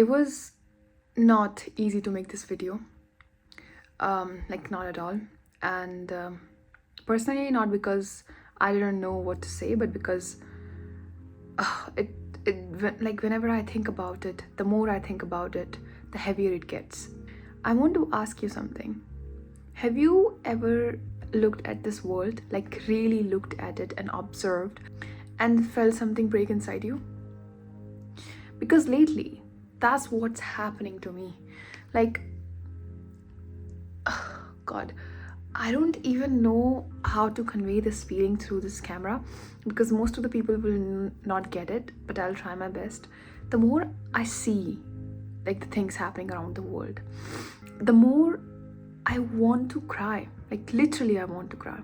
It was not easy to make this video, like not at all. And personally, not because I didn't know what to say, but because it like whenever I think about it, the more I think about it, the heavier it gets. I want to ask you something. Have you ever looked at this world, like really looked at it and observed, and felt something break inside you? Because lately, that's what's happening to me. Like, God, I don't even know how to convey this feeling through this camera, because most of the people will not get it, but I'll try my best. The more I see like the things happening around the world, the more I want to cry. Like literally I want to cry.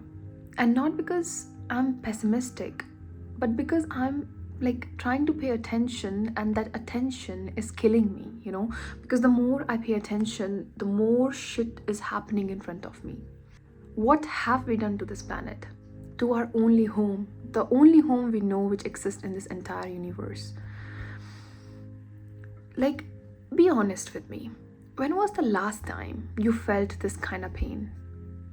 And not because I'm pessimistic, but because I'm like trying to pay attention, and that attention is killing me, because the more I pay attention, the more shit is happening in front of me. What have we done to this planet? To our only home, the only home we know which exists in this entire universe. Like, be honest with me. When was the last time you felt this kind of pain?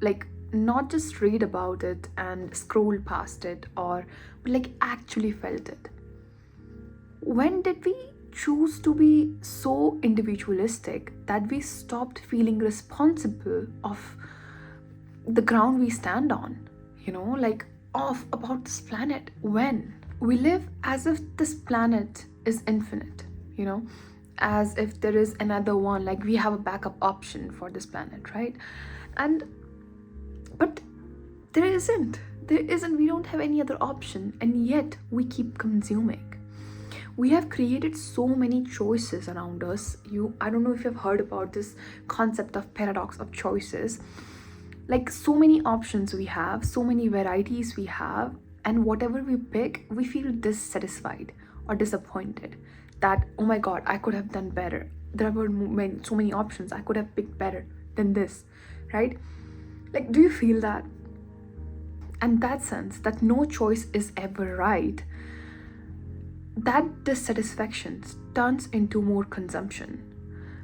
Like, not just read about it and scroll past it, but like actually felt it. When did we choose to be so individualistic that we stopped feeling responsible of the ground we stand on, like about this planet? When we live as if this planet is infinite, as if there is another one, like we have a backup option for this planet, right? But there isn't, we don't have any other option, and yet we keep consuming. We have created so many choices around us. I don't know if you've heard about this concept of paradox of choices. Like, so many options we have, so many varieties we have, and whatever we pick, we feel dissatisfied or disappointed that, oh my god, I could have done better. There were so many options, I could have picked better than this, right? Like, do you feel that? And that sense that no choice is ever right, that dissatisfaction turns into more consumption,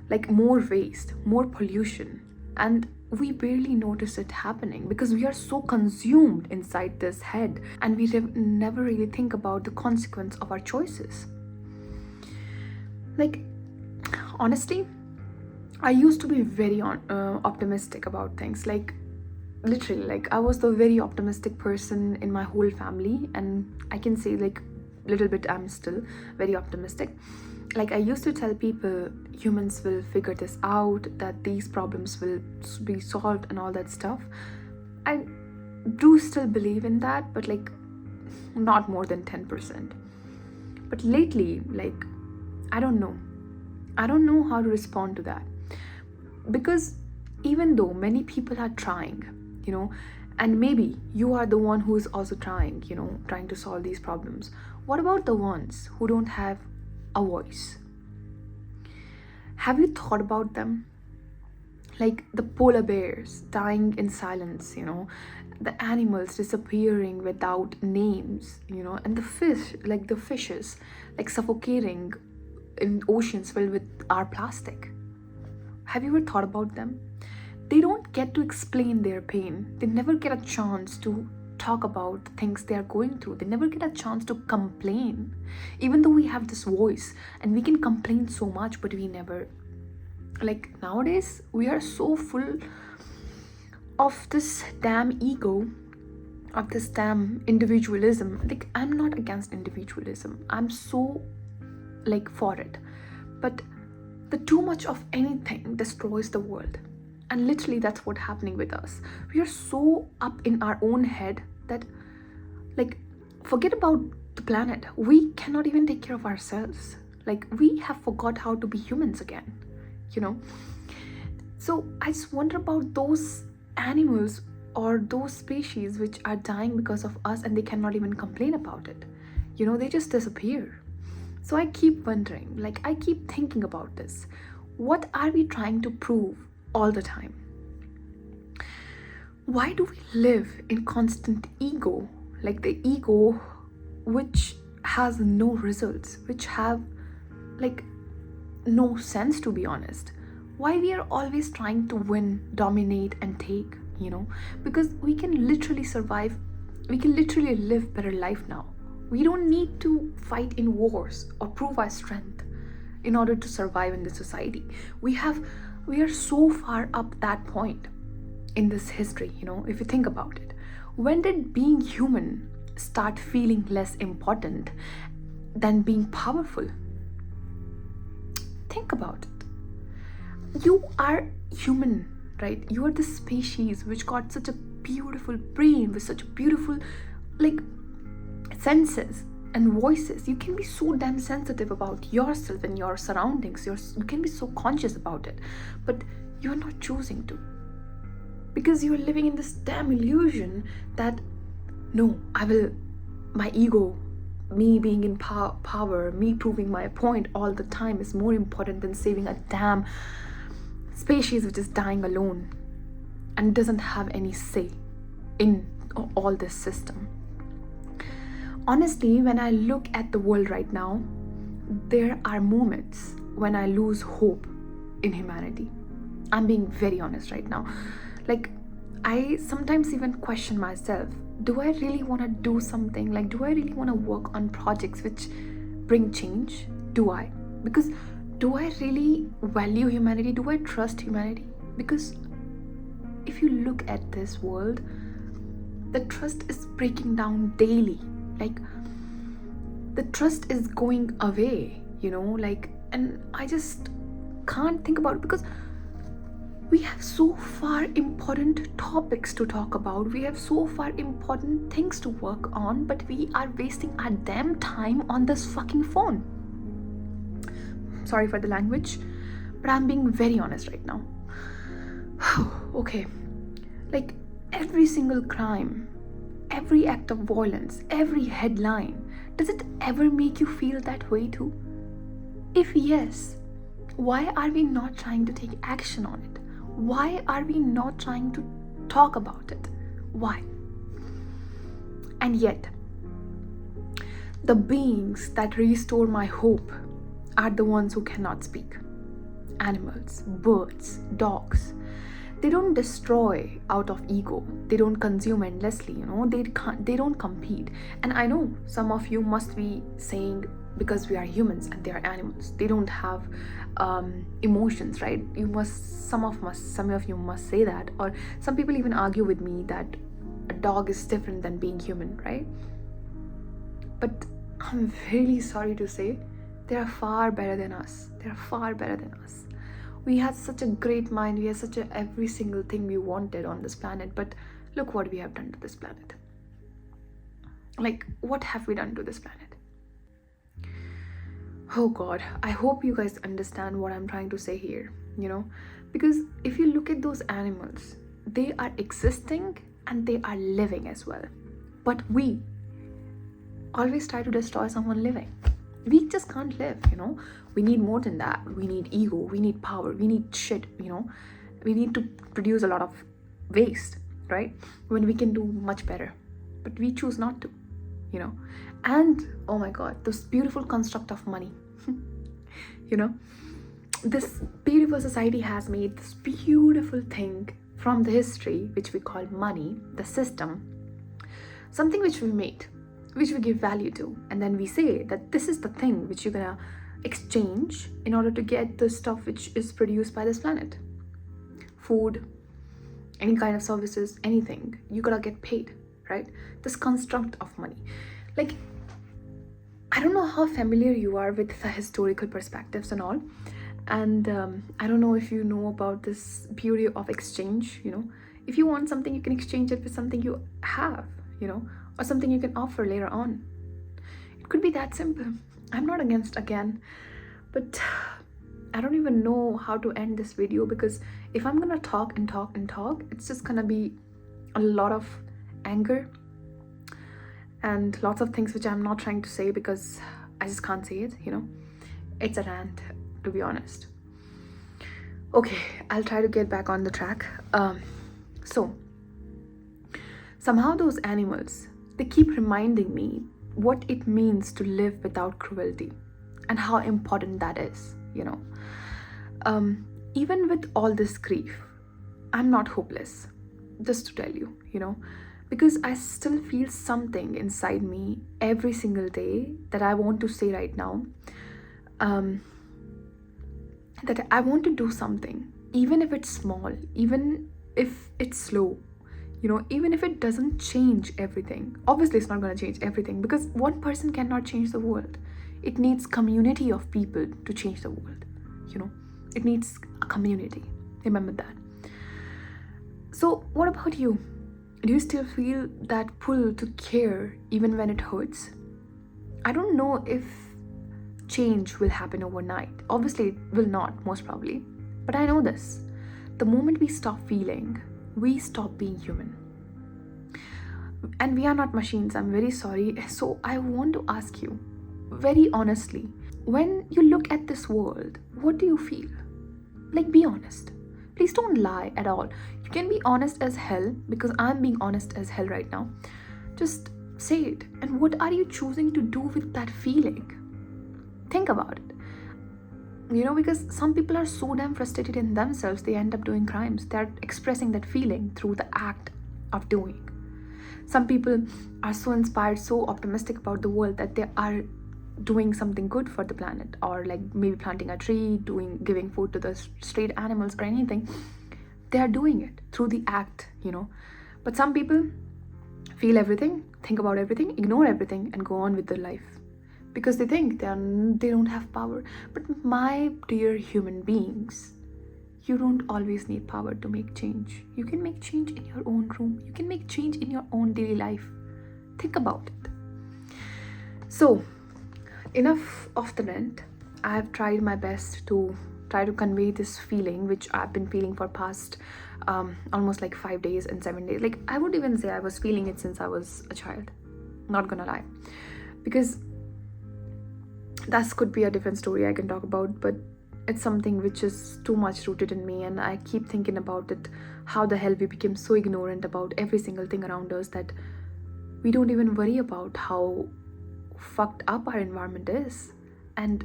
like more waste, more pollution, and we barely notice it happening because we are so consumed inside this head, and we never really think about the consequence of our choices. Like, honestly, I used to be very optimistic about things. Like, literally, like I was the very optimistic person in my whole family, and I can say like little bit I'm still very optimistic. Like, I used to tell people humans will figure this out, that these problems will be solved and all that stuff. I do still believe in that, but like not more than 10%. But lately, like, I don't know how to respond to that, because even though many people are trying, and maybe you are the one who is also trying to solve these problems, what about the ones who don't have a voice? Have you thought about them? Like the polar bears dying in silence, the animals disappearing without names, and the fishes like suffocating in oceans filled with our plastic. Have you ever thought about them? They don't get to explain their pain. They never get a chance to talk about things they are going through. They never get a chance to complain, even though we have this voice and we can complain so much, but we never, like, nowadays we are so full of this damn ego, of this damn individualism. Like, I'm not against individualism, I'm so like for it, but the too much of anything destroys the world. And literally that's what's happening with us. We are so up in our own head that, like, forget about the planet, we cannot even take care of ourselves. Like, we have forgot how to be humans again, So I just wonder about those animals or those species which are dying because of us, and they cannot even complain about it. They just disappear. So I keep wondering, like, I keep thinking about this. What are we trying to prove all the time? Why do we live in constant ego? Like the ego which has no results, which have like no sense, to be honest. Why we are always trying to win, dominate, and take, because we can literally survive, we can literally live better life now. We don't need to fight in wars or prove our strength in order to survive in this society. We are so far up that point in this history, if you think about it. When did being human start feeling less important than being powerful? Think about it. You are human, right? You are the species which got such a beautiful brain with such beautiful, like, senses and voices. You can be so damn sensitive about yourself and your surroundings. You can be so conscious about it, but you're not choosing to, because you're living in this damn illusion that no, my ego, me being in power, me proving my point all the time is more important than saving a damn species which is dying alone and doesn't have any say in all this system. Honestly, when I look at the world right now, there are moments when I lose hope in humanity. I'm being very honest right now. Like, I sometimes even question myself. Do I really want to do something? Like, do I really want to work on projects which bring change? Do I? Because do I really value humanity? Do I trust humanity? Because if you look at this world, the trust is breaking down daily. Like, the trust is going away, and I just can't think about it, because we have so far important topics to talk about. We have so far important things to work on, but we are wasting our damn time on this fucking phone. Sorry for the language, but I'm being very honest right now. Okay, like, every single crime, every act of violence, every headline, does it ever make you feel that way too? If yes, why are we not trying to take action on it? Why are we not trying to talk about it? Why? And yet, the beings that restore my hope are the ones who cannot speak. Animals, birds, dogs. They don't destroy out of ego. They don't consume endlessly, They don't compete. And I know some of you must be saying, because we are humans and they are animals, they don't have emotions, right? Some of you must say that, or some people even argue with me that a dog is different than being human, right? But I'm really sorry to say, they are far better than us. We had such a great mind. We had every single thing we wanted on this planet, but look what we have done to this planet. Like, what have we done to this planet? Oh God, I hope you guys understand what I'm trying to say here, because if you look at those animals, they are existing and they are living as well. But we always try to destroy someone living. We just can't live, We need more than that. We need ego, we need power, we need shit, We need to produce a lot of waste, right? When we can do much better. But we choose not to, And, oh my God, this beautiful construct of money. This beautiful society has made this beautiful thing from the history, which we call money, the system, something which we made, which we give value to, and then we say that this is the thing which you're gonna exchange in order to get the stuff which is produced by this planet. Food, any kind of services, anything, you gotta get paid, right? This construct of money. Like, I don't know how familiar you are with the historical perspectives and all, and I don't know if you know about this beauty of exchange. If you want something, you can exchange it with something you have, or something you can offer later on. It could be that simple. I'm not against, again, but I don't even know how to end this video, because if I'm gonna talk and talk and talk, it's just gonna be a lot of anger and lots of things which I'm not trying to say because I just can't say it, It's a rant, to be honest. Okay, I'll try to get back on the track. So somehow those animals, they keep reminding me what it means to live without cruelty and how important that is, you know. Even with all this grief, I'm not hopeless, just to tell you, because I still feel something inside me every single day that I want to say right now. Um, that I want to do something, even if it's small, even if it's slow, even if it doesn't change everything. Obviously, it's not going to change everything because one person cannot change the world. It needs community of people to change the world. It needs a community. Remember that. So, what about you? Do you still feel that pull to care even when it hurts? I don't know if change will happen overnight. Obviously, it will not, most probably. But I know this. The moment we stop feeling, we stop being human. And we are not machines, I'm very sorry. So I want to ask you, very honestly, when you look at this world, what do you feel? Like, be honest. Please don't lie at all. You can be honest as hell, because I'm being honest as hell right now. Just say it. And what are you choosing to do with that feeling? Think about it. Because some people are so damn frustrated in themselves, they end up doing crimes. They're expressing that feeling through the act of doing. Some people are so inspired, so optimistic about the world that they are doing something good for the planet, or like maybe planting a tree, giving food to the stray animals or anything. They are doing it through the act, But some people feel everything, think about everything, ignore everything, and go on with their life because they think they don't have power. But my dear human beings, you don't always need power to make change. You can make change in your own room. You can make change in your own daily life. Think about it. So, enough of the rant. I have tried my best to try to convey this feeling which I've been feeling for past almost like 5 days and 7 days. Like, I would even say I was feeling it since I was a child. Not gonna lie. Because that could be a different story I can talk about, but it's something which is too much rooted in me, and I keep thinking about it, how the hell we became so ignorant about every single thing around us that we don't even worry about how fucked up our environment is, and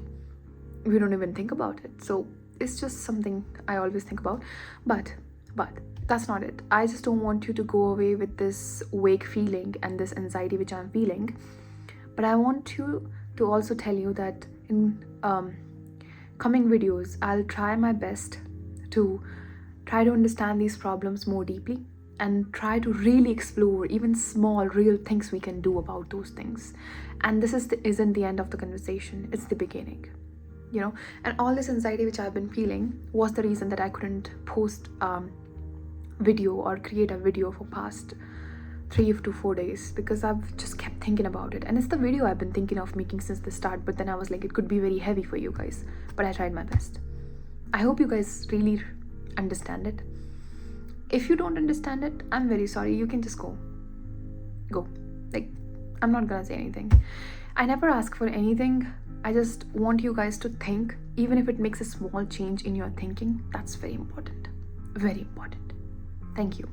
we don't even think about it. So it's just something I always think about, but that's not it. I just don't want you to go away with this vague feeling and this anxiety which I'm feeling, but I want you to also tell you that in coming videos, I'll try my best to try to understand these problems more deeply and try to really explore even small, real things we can do about those things. And this isn't the end of the conversation, it's the beginning. And all this anxiety which I've been feeling was the reason that I couldn't post video or create a video for past 3 to 4 days, because I've just kept thinking about it. And it's the video I've been thinking of making since the start, but then I was like, it could be very heavy for you guys, but I tried my best. I hope you guys really understand it. If you don't understand it, I'm very sorry. You can just go. Like, I'm not gonna say anything. I never ask for anything. I just want you guys to think, even if it makes a small change in your thinking. That's very important. Very important. Thank you.